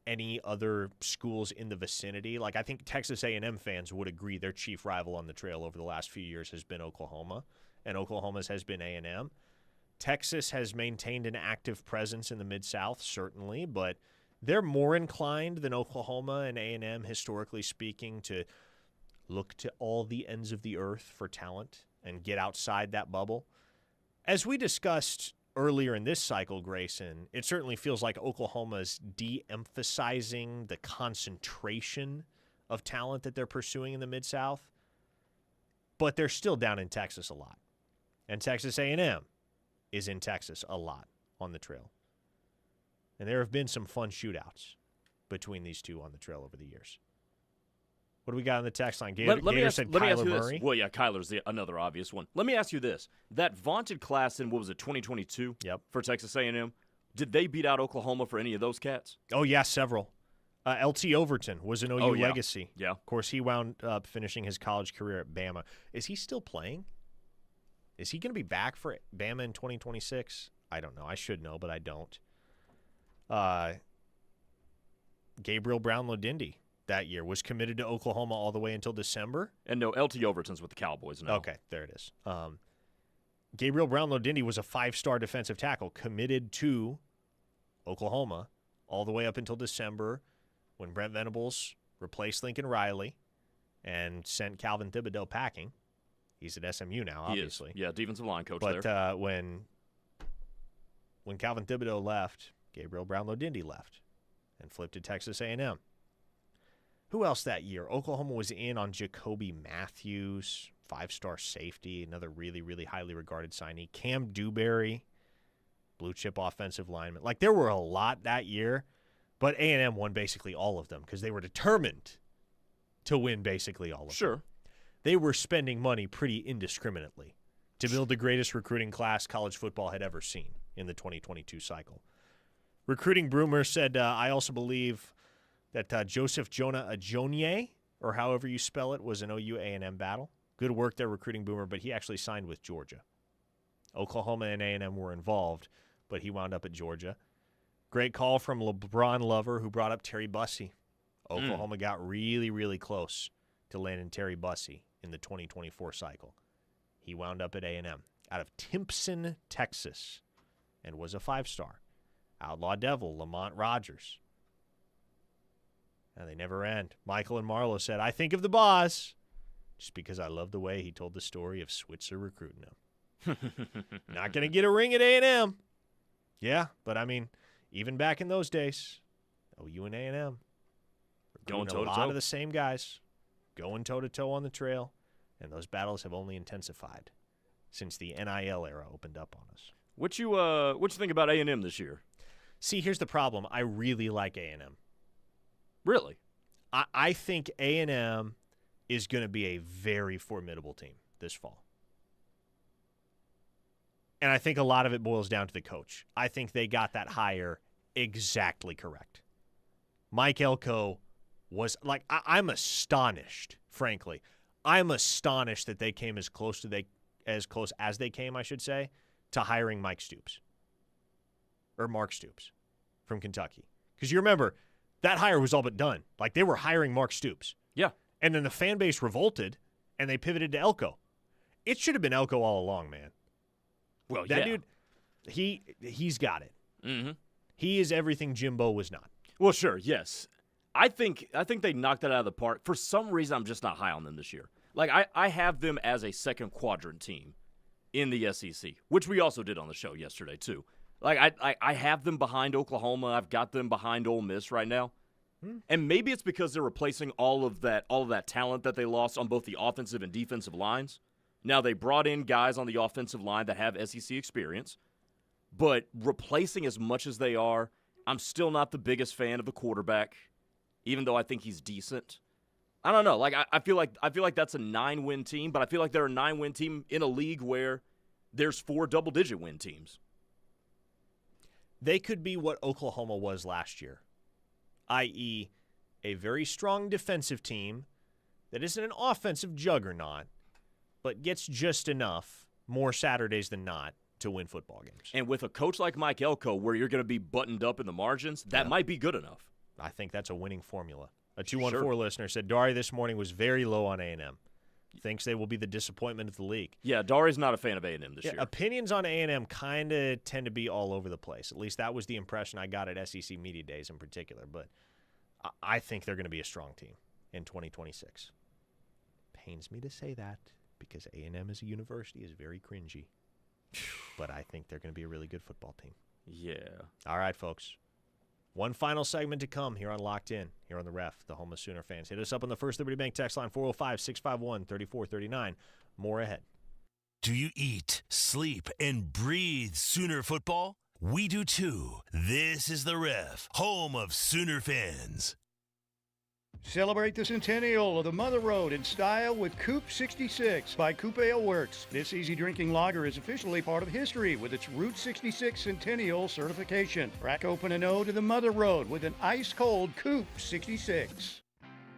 any other schools in the vicinity. Like, I think Texas A&M fans would agree their chief rival on the trail over the last few years has been Oklahoma, and Oklahoma's has been A&M. Texas has maintained an active presence in the Mid-South, certainly, but they're more inclined than Oklahoma and A&M, historically speaking, to look to all the ends of the earth for talent and get outside that bubble. As we discussed earlier in this cycle, Grayson, it certainly feels like Oklahoma's de-emphasizing the concentration of talent that they're pursuing in the Mid-South, but they're still down in Texas a lot. And Texas A&M is in Texas a lot on the trail. And there have been some fun shootouts between these two on the trail over the years. What do we got on the text line? Gator said Kyler Murray. Well, yeah, Kyler's another obvious one. Let me ask you this. That vaunted class in, 2022 for Texas A&M, did they beat out Oklahoma for any of those cats? Oh, yeah, several. LT Overton was an OU legacy. Yeah. Of course, he wound up finishing his college career at Bama. Is he still playing? Is he going to be back for Bama in 2026? I don't know. I should know, but I don't. Gabriel Brown-Lodindi that year was committed to Oklahoma all the way until December. And no, LT Overton's with the Cowboys now. Okay, there it is. Gabriel Brown-Lodindi was a 5-star defensive tackle committed to Oklahoma all the way up until December when Brent Venables replaced Lincoln Riley and sent Calvin Thibodeau packing. He's at SMU now, obviously. He is. Yeah, defensive line coach there. But when Calvin Thibodeau left, Gabriel Brown-Lodindi left and flipped to Texas A&M. Who else that year? Oklahoma was in on Jacoby Matthews, 5-star safety, another really, really highly regarded signee. Cam Dewberry, blue-chip offensive lineman. Like, there were a lot that year, but A&M won basically all of them because they were determined to win basically all of them. Sure. They were spending money pretty indiscriminately to build the greatest recruiting class college football had ever seen in the 2022 cycle. Recruiting Broomer said, I also believe that Joseph Jonah Ajonye, or however you spell it, was an OU A&M battle. Good work there, Recruiting Boomer, but he actually signed with Georgia. Oklahoma and A&M were involved, but he wound up at Georgia. Great call from LeBron Lover, who brought up Terry Bussey. Oklahoma got really, really close to landing Terry Bussey in the 2024 cycle. He wound up at A&M out of Timpson, Texas, and was a 5-star. Outlaw Devil, Lamont Rogers. Now, they never end. Michael and Marlowe said, I think of the boss just because I love the way he told the story of Switzer recruiting him. Not going to get a ring at A&M. Yeah, but I mean, even back in those days, OU and A&M going toe-to-toe. A lot of the same guys going toe-to-toe on the trail, and those battles have only intensified since the NIL era opened up on us. What you think about A&M this year? See, here's the problem. I really like A&M. Really? I think A&M is going to be a very formidable team this fall. And I think a lot of it boils down to the coach. I think they got that hire exactly correct. Mike Elko was like, I'm astonished, frankly. I'm astonished that they came as close as they came, I should say, to hiring Mark Stoops from Kentucky. Because you remember, that hire was all but done. Like, they were hiring Mark Stoops. Yeah. And then the fan base revolted, and they pivoted to Elko. It should have been Elko all along, man. Well, that dude, he's got it. Mm-hmm. He is everything Jimbo was not. Well, sure, yes. I think they knocked it out of the park. For some reason, I'm just not high on them this year. Like, I have them as a second quadrant team in the SEC, which we also did on the show yesterday, too. Like, I have them behind Oklahoma. I've got them behind Ole Miss right now. And maybe it's because they're replacing all of that talent that they lost on both the offensive and defensive lines. Now, they brought in guys on the offensive line that have SEC experience, but replacing as much as they are, I'm still not the biggest fan of the quarterback, even though I think he's decent. I don't know. Like, I feel like that's a 9-win team, but I feel like they're a 9-win team in a league where there's 4 double-digit win teams. They could be what Oklahoma was last year, i.e., a very strong defensive team that isn't an offensive juggernaut, but gets just enough, more Saturdays than not, to win football games. And with a coach like Mike Elko, where you're going to be buttoned up in the margins, that might be good enough. I think that's a winning formula. A 214 listener said, Dari this morning was very low on A&M. Thinks they will be the disappointment of the league. Yeah, Dari's not a fan of A&M this year. Opinions on A&M kind of tend to be all over the place. At least that was the impression I got at SEC Media Days in particular. But I think they're going to be a strong team in 2026. Pains me to say that because A&M as a university is very cringy. But I think they're going to be a really good football team. Yeah. All right, folks. One final segment to come here on Locked In, here on the Ref, the home of Sooner fans. Hit us up on the First Liberty Bank text line, 405-651-3439. More ahead. Do you eat, sleep, and breathe Sooner football? We do too. This is the Ref, home of Sooner fans. Celebrate the centennial of the Mother Road in style with Coupe 66 by Coupe Ale Works. This easy drinking lager is officially part of history with its Route 66 Centennial certification. Crack open an ode to the Mother Road with an ice cold Coupe 66.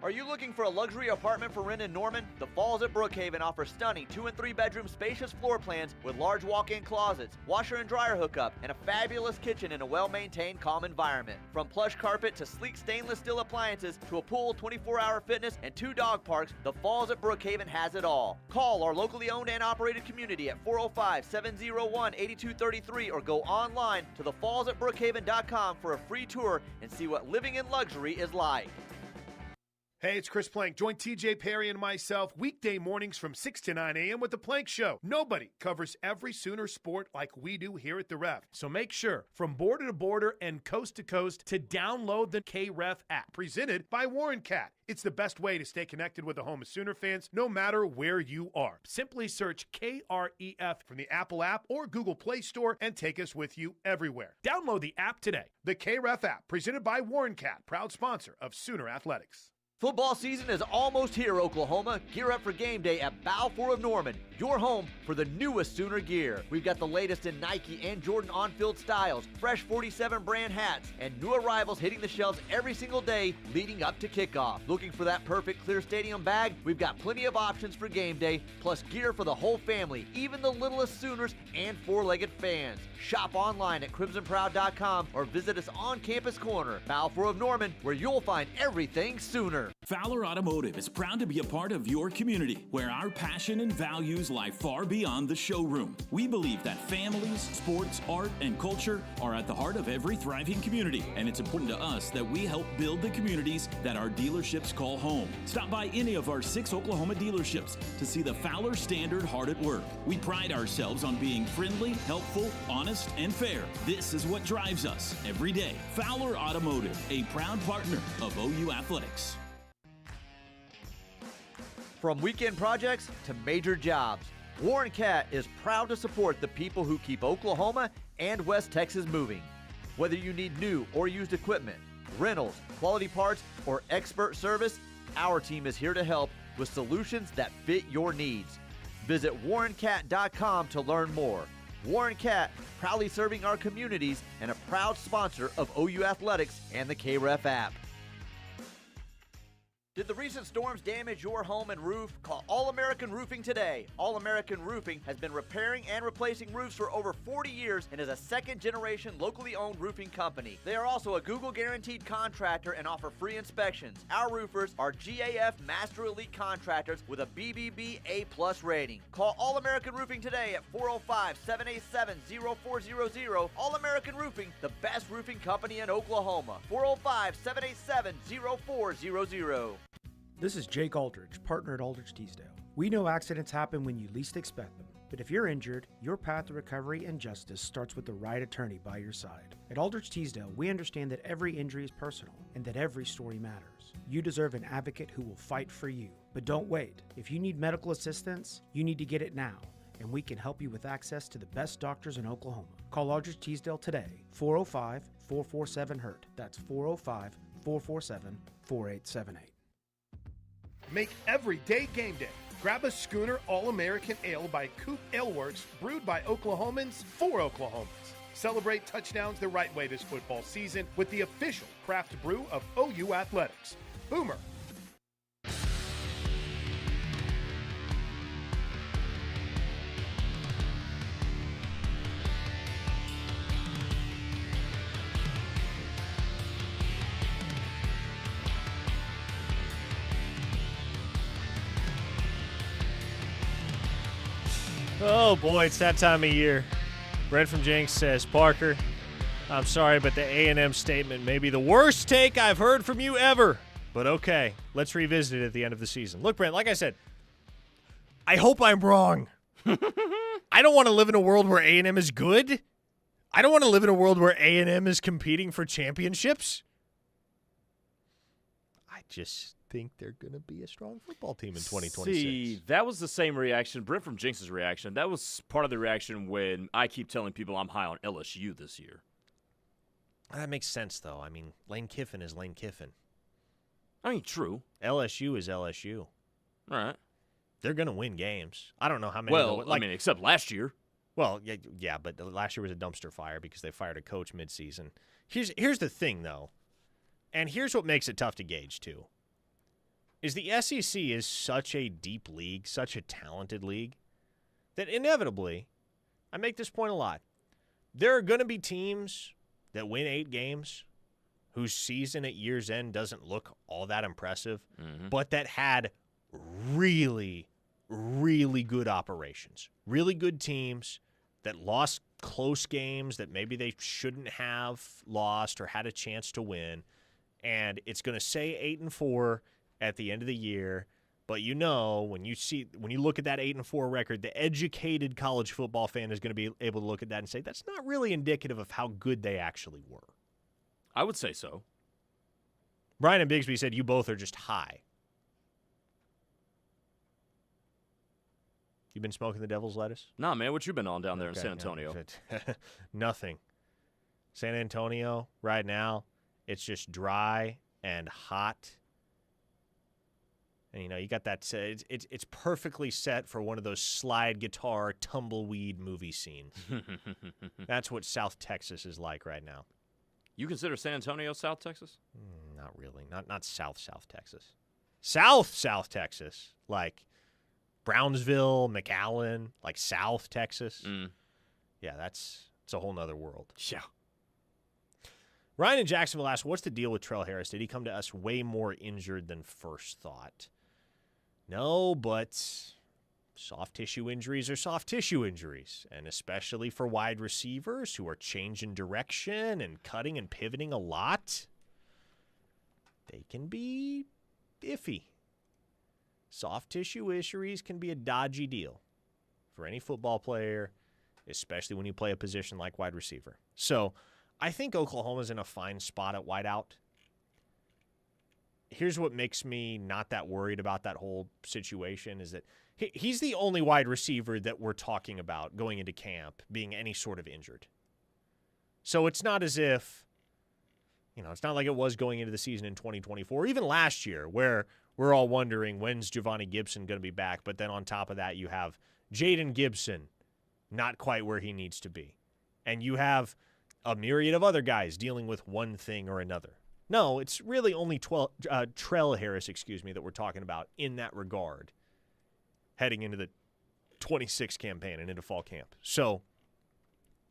Are you looking for a luxury apartment for rent in Norman? The Falls at Brookhaven offers stunning 2- and 3-bedroom spacious floor plans with large walk-in closets, washer and dryer hookup, and a fabulous kitchen in a well-maintained, calm environment. From plush carpet to sleek stainless steel appliances to a pool, 24-hour fitness, and 2 dog parks, the Falls at Brookhaven has it all. Call our locally owned and operated community at 405-701-8233 or go online to thefallsatbrookhaven.com for a free tour and see what living in luxury is like. Hey, it's Chris Plank. Join TJ Perry and myself weekday mornings from 6 to 9 a.m. with The Plank Show. Nobody covers every Sooner sport like we do here at The Ref. So make sure, from border to border and coast to coast, to download the K-Ref app, presented by Warren Cat. It's the best way to stay connected with the home of Sooner fans, no matter where you are. Simply search KREF from the Apple app or Google Play Store and take us with you everywhere. Download the app today. The K-Ref app, presented by Warren Cat, proud sponsor of Sooner Athletics. Football season is almost here, Oklahoma. Gear up for game day at Balfour of Norman, your home for the newest Sooner gear. We've got the latest in Nike and Jordan on-field styles, fresh 47 brand hats, and new arrivals hitting the shelves every single day leading up to kickoff. Looking for that perfect clear stadium bag? We've got plenty of options for game day, plus gear for the whole family, even the littlest Sooners and four-legged fans. Shop online at crimsonproud.com or visit us on Campus Corner, Balfour of Norman, where you'll find everything Sooner. Fowler Automotive is proud to be a part of your community, where our passion and values lie far beyond the showroom. We believe that families, sports, art, and culture are at the heart of every thriving community, and it's important to us that we help build the communities that our dealerships call home. Stop by any of our 6 Oklahoma dealerships to see the Fowler standard hard at work. We pride ourselves on being friendly, helpful, honest, and fair. This is what drives us every day. Fowler Automotive, a proud partner of OU Athletics. From weekend projects to major jobs, Warren Cat is proud to support the people who keep Oklahoma and West Texas moving. Whether you need new or used equipment, rentals, quality parts, or expert service, our team is here to help with solutions that fit your needs. Visit warrencat.com to learn more. Warren Cat, proudly serving our communities and a proud sponsor of OU Athletics and the K-Ref app. Did the recent storms damage your home and roof? Call All-American Roofing today. All-American Roofing has been repairing and replacing roofs for over 40 years and is a second-generation locally owned roofing company. They are also a Google guaranteed contractor and offer free inspections. Our roofers are GAF Master Elite contractors with a BBB A+ rating. Call All-American Roofing today at 405-787-0400. All-American Roofing, the best roofing company in Oklahoma. 405-787-0400. This is Jake Aldridge, partner at Aldridge Teasdale. We know accidents happen when you least expect them, but if you're injured, your path to recovery and justice starts with the right attorney by your side. At Aldridge Teasdale, we understand that every injury is personal and that every story matters. You deserve an advocate who will fight for you. But don't wait. If you need medical assistance, you need to get it now, and we can help you with access to the best doctors in Oklahoma. Call Aldridge Teasdale today, 405-447-HURT. That's 405-447-4878. Make every day game day. Grab a Schooner All-American Ale by Coop Ale Works, brewed by Oklahomans for Oklahomans. Celebrate touchdowns the right way this football season with the official craft brew of OU Athletics. Boomer. Oh, boy, it's that time of year. Brent from Jenks says, Parker, I'm sorry, but the A&M statement may be the worst take I've heard from you ever. But okay, let's revisit it at the end of the season. Look, Brent, like I said, I hope I'm wrong. I don't want to live in a world where A&M is good. I don't want to live in a world where A&M is competing for championships. I just think they're going to be a strong football team in 2026. See, that was the same reaction, Brent from Jinx's reaction. That was part of the reaction when I keep telling people I'm high on LSU this year. That makes sense, though. I mean, Lane Kiffin is Lane Kiffin. I mean, true. LSU is LSU. All right. They're going to win games. I don't know how many. Well, I mean, except last year. Well, yeah, but last year was a dumpster fire because they fired a coach midseason. Here's the thing, though, and here's what makes it tough to gauge, too. is the SEC is such a deep league, such a talented league, that inevitably, I make this point a lot, there are going to be teams that win 8 games whose season at year's end doesn't look all that impressive, but that had really, really good operations, really good teams that lost close games that maybe they shouldn't have lost or had a chance to win, and it's going to say 8-4 at the end of the year. But when you look at that 8-4 record, the educated college football fan is going to be able to look at that and say that's not really indicative of how good they actually were. I would say so. Brian and Bigsby said you both are just high. You been smoking the devil's lettuce? Nah, man, what you been on down there in San Antonio? Nothing. San Antonio, right now, it's just dry and hot. And, you got that, it's perfectly set for one of those slide guitar tumbleweed movie scenes. That's what South Texas is like right now. You consider San Antonio South Texas? Not really. Not South Texas. South Texas, like Brownsville, McAllen, like South Texas. Yeah, it's a whole nother world. Yeah. Ryan in Jacksonville asked, what's the deal with Trell Harris? Did he come to us way more injured than first thought? No, but soft tissue injuries are soft tissue injuries, and especially for wide receivers who are changing direction and cutting and pivoting a lot, they can be iffy. Soft tissue injuries can be a dodgy deal for any football player, especially when you play a position like wide receiver. So I think Oklahoma's in a fine spot at wideout. Here's what makes me not that worried about that whole situation is that he's the only wide receiver that we're talking about going into camp being any sort of injured. So it's not as if, it's not like it was going into the season in 2024, even last year, where we're all wondering when's Giovanni Gibson going to be back. But then on top of that, you have Jaden Gibson not quite where he needs to be. And you have a myriad of other guys dealing with one thing or another. No, it's really only Trell Harris, that we're talking about in that regard heading into the 26 campaign and into fall camp. So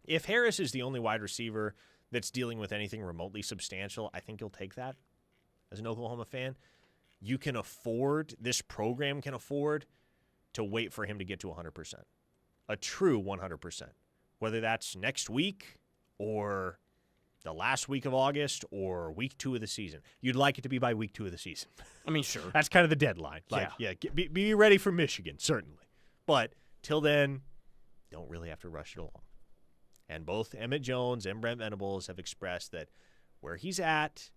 if Harris is the only wide receiver that's dealing with anything remotely substantial, I think you'll take that as an Oklahoma fan. This program can afford to wait for him to get to 100%. A true 100%. Whether that's next week or the last week of August or week 2 of the season. You'd like it to be by week 2 of the season. I mean, sure. That's kind of the deadline. Be ready for Michigan, certainly. But till then, don't really have to rush it along. And both Emmett Jones and Brent Venables have expressed that where he's at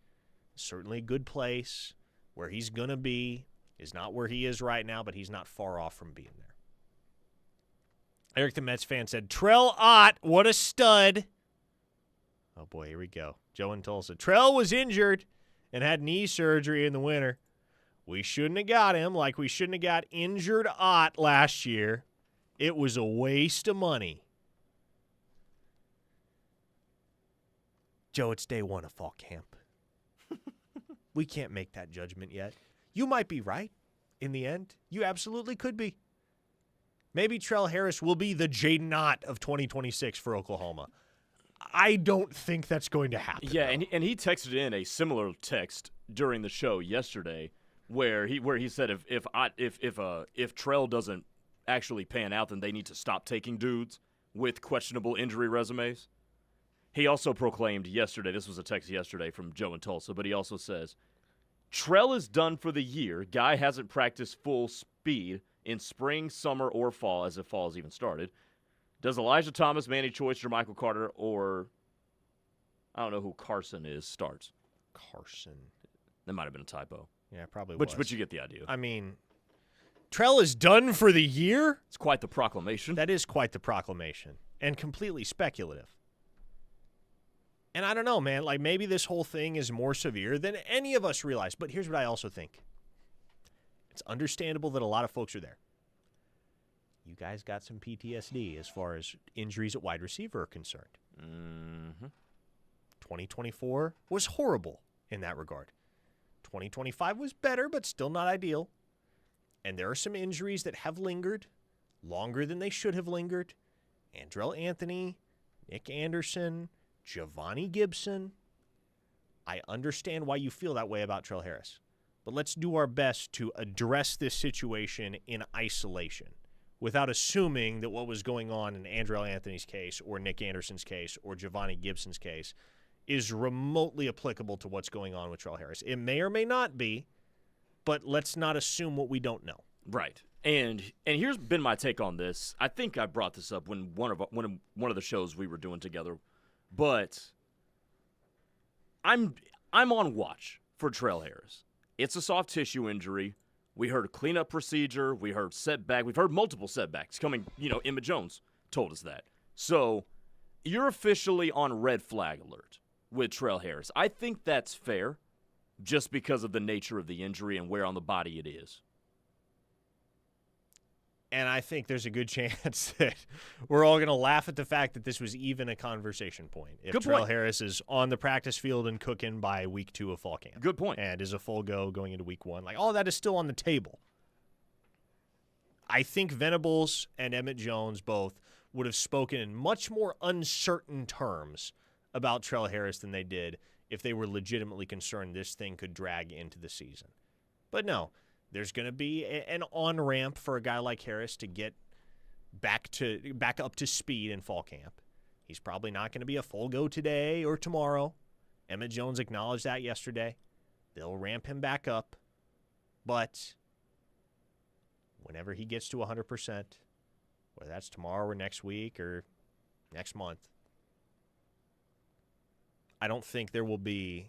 is certainly a good place. Where he's going to be is not where he is right now, but he's not far off from being there. Eric the Mets fan said, Trell Ott, what a stud. Oh, boy, here we go. Joe in Tulsa. Trell was injured and had knee surgery in the winter. We shouldn't have got him like we shouldn't have got injured Ott last year. It was a waste of money. Joe, it's day 1 of fall camp. We can't make that judgment yet. You might be right in the end. You absolutely could be. Maybe Trell Harris will be the Jaden Ott of 2026 for Oklahoma. I don't think that's going to happen. Yeah, and he texted in a similar text during the show yesterday, where he said if Trell doesn't actually pan out, then they need to stop taking dudes with questionable injury resumes. He also proclaimed yesterday, this was a text yesterday from Joe in Tulsa, but he also says, Trell is done for the year. Guy hasn't practiced full speed in spring, summer, or fall, as if fall has even started. Does Elijah Thomas, Manny Choice, Jermichael Carter, or I don't know who Carson is, starts? Carson. That might have been a typo. Yeah, probably was. But you get the idea. I mean, Trell is done for the year? It's quite the proclamation. That is quite the proclamation, and completely speculative. And I don't know, man. Like, maybe this whole thing is more severe than any of us realize. But here's what I also think. It's understandable that a lot of folks are there. You guys got some PTSD as far as injuries at wide receiver are concerned. 2024 was horrible in that regard. 2025 was better, but still not ideal. And there are some injuries that have lingered longer than they should have lingered. Andrell Anthony, Nick Anderson, Giovanni Gibson. I understand why you feel that way about Trell Harris. But let's do our best to address this situation in isolation without assuming that what was going on in Andrell Anthony's case or Nick Anderson's case or Giovanni Gibson's case is remotely applicable to what's going on with Trell Harris. It may or may not be, but let's not assume what we don't know. Right. And here's been my take on this. I think I brought this up when one of the shows we were doing together, but I'm on watch for Trell Harris. It's a soft tissue injury. We heard a cleanup procedure. We heard setback. We've heard multiple setbacks coming. Emma Jones told us that. So you're officially on red flag alert with Trell Harris. I think that's fair just because of the nature of the injury and where on the body it is. And I think there's a good chance that we're all going to laugh at the fact that this was even a conversation point. If Trell Harris is on the practice field and cooking by week 2 of fall camp. Good point. And is a full go going into week 1. Like, all that is still on the table. I think Venables and Emmett Jones both would have spoken in much more uncertain terms about Trell Harris than they did if they were legitimately concerned this thing could drag into the season. But no. There's going to be an on-ramp for a guy like Harris to get back up to speed in fall camp. He's probably not going to be a full go today or tomorrow. Emmett Jones acknowledged that yesterday. They'll ramp him back up. But whenever he gets to 100%, whether that's tomorrow or next week or next month, I don't think there will be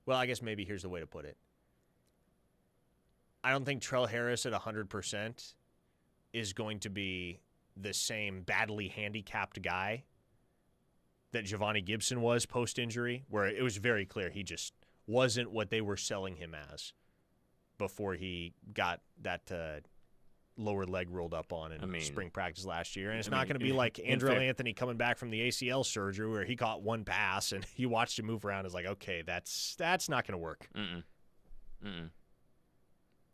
well, I guess maybe here's the way to put it. I don't think Trell Harris at 100% is going to be the same badly handicapped guy that Giovanni Gibson was post-injury, where it was very clear he just wasn't what they were selling him as before he got that lower leg rolled up on in spring practice last year. And it's not going to be like Andrell Anthony coming back from the ACL surgery where he caught one pass and you watched him move around. It's like, okay, that's not going to work.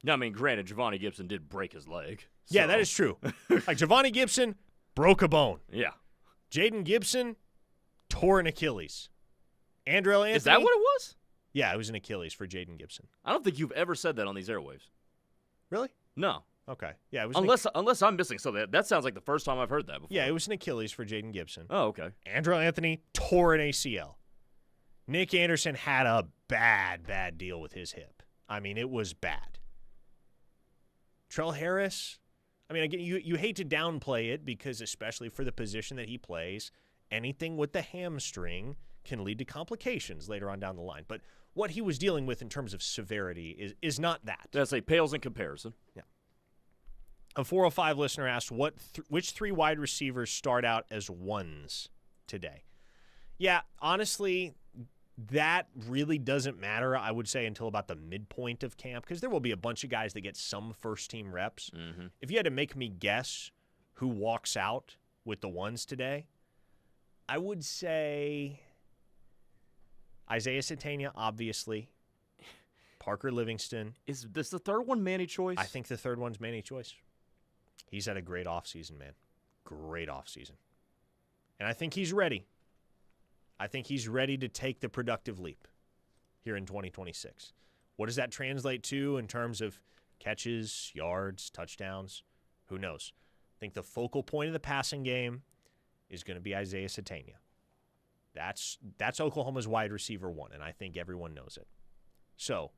No, granted, Giovanni Gibson did break his leg. So. Yeah, that is true. Like, Giovanni Gibson broke a bone. Yeah. Jaden Gibson tore an Achilles. Andrell Anthony. Is that what it was? Yeah, it was an Achilles for Jaden Gibson. I don't think you've ever said that on these airwaves. Really? No. Okay. Yeah, it was unless I'm missing something. That sounds like the first time I've heard that before. Yeah, it was an Achilles for Jaden Gibson. Oh, okay. Andrell Anthony tore an ACL. Nick Anderson had a bad deal with his hip. It was bad. Trell Harris, again, you hate to downplay it because especially for the position that he plays, anything with the hamstring can lead to complications later on down the line. But what he was dealing with in terms of severity is not that. That's pales in comparison. Yeah. A 405 listener asked, which 3 wide receivers start out as ones today? Yeah, honestly, that really doesn't matter, I would say, until about the midpoint of camp, because there will be a bunch of guys that get some first-team reps. Mm-hmm. If you had to make me guess who walks out with the ones today, I would say Isaiah Satania, obviously. Parker Livingston. Is this the third one Manny Choice? I think the third one's Manny Choice. He's had a great offseason, man. Great offseason. And I think he's ready. I think he's ready to take the productive leap here in 2026. What does that translate to in terms of catches, yards, touchdowns? Who knows? I think the focal point of the passing game is going to be Isaiah Satania. That's Oklahoma's wide receiver 1, and I think everyone knows it. So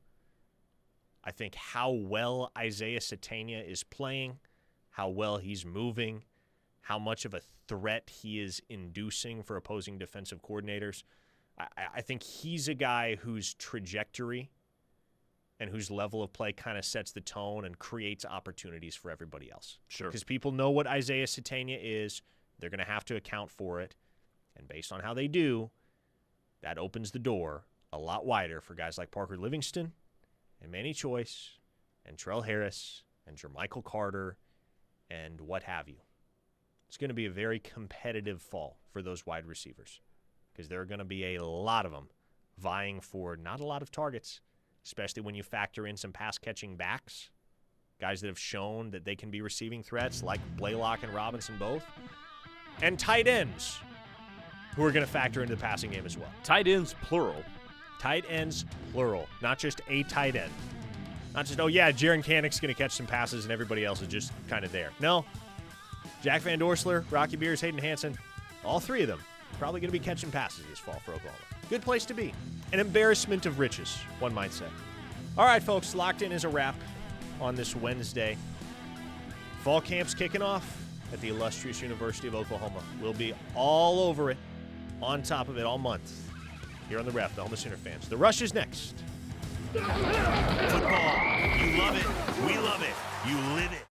I think how well Isaiah Satania is playing, how well he's moving, how much of a threat he is inducing for opposing defensive coordinators. I think he's a guy whose trajectory and whose level of play kind of sets the tone and creates opportunities for everybody else. Sure. Because people know what Isaiah Satania is. They're going to have to account for it. And based on how they do, that opens the door a lot wider for guys like Parker Livingston and Manny Choice and Trell Harris and Jermichael Carter and what have you. It's going to be a very competitive fall for those wide receivers because there are going to be a lot of them vying for not a lot of targets, especially when you factor in some pass-catching backs, guys that have shown that they can be receiving threats like Blaylock and Robinson both, and tight ends who are going to factor into the passing game as well. Tight ends, plural. Tight ends, plural. Not just a tight end. Not just, oh, yeah, Jaron Canick's going to catch some passes and everybody else is just kind of there. No. Jack Van Dorsler, Rocky Beers, Hayden Hansen, all three of them probably going to be catching passes this fall for Oklahoma. Good place to be. An embarrassment of riches, one might say. All right, folks, Locked In is a wrap on this Wednesday. Fall camp's kicking off at the illustrious University of Oklahoma. We'll be all over it, on top of it all month. Here on The Ref, the home of Sooner fans. The Rush is next. Football. You love it. We love it. You live it.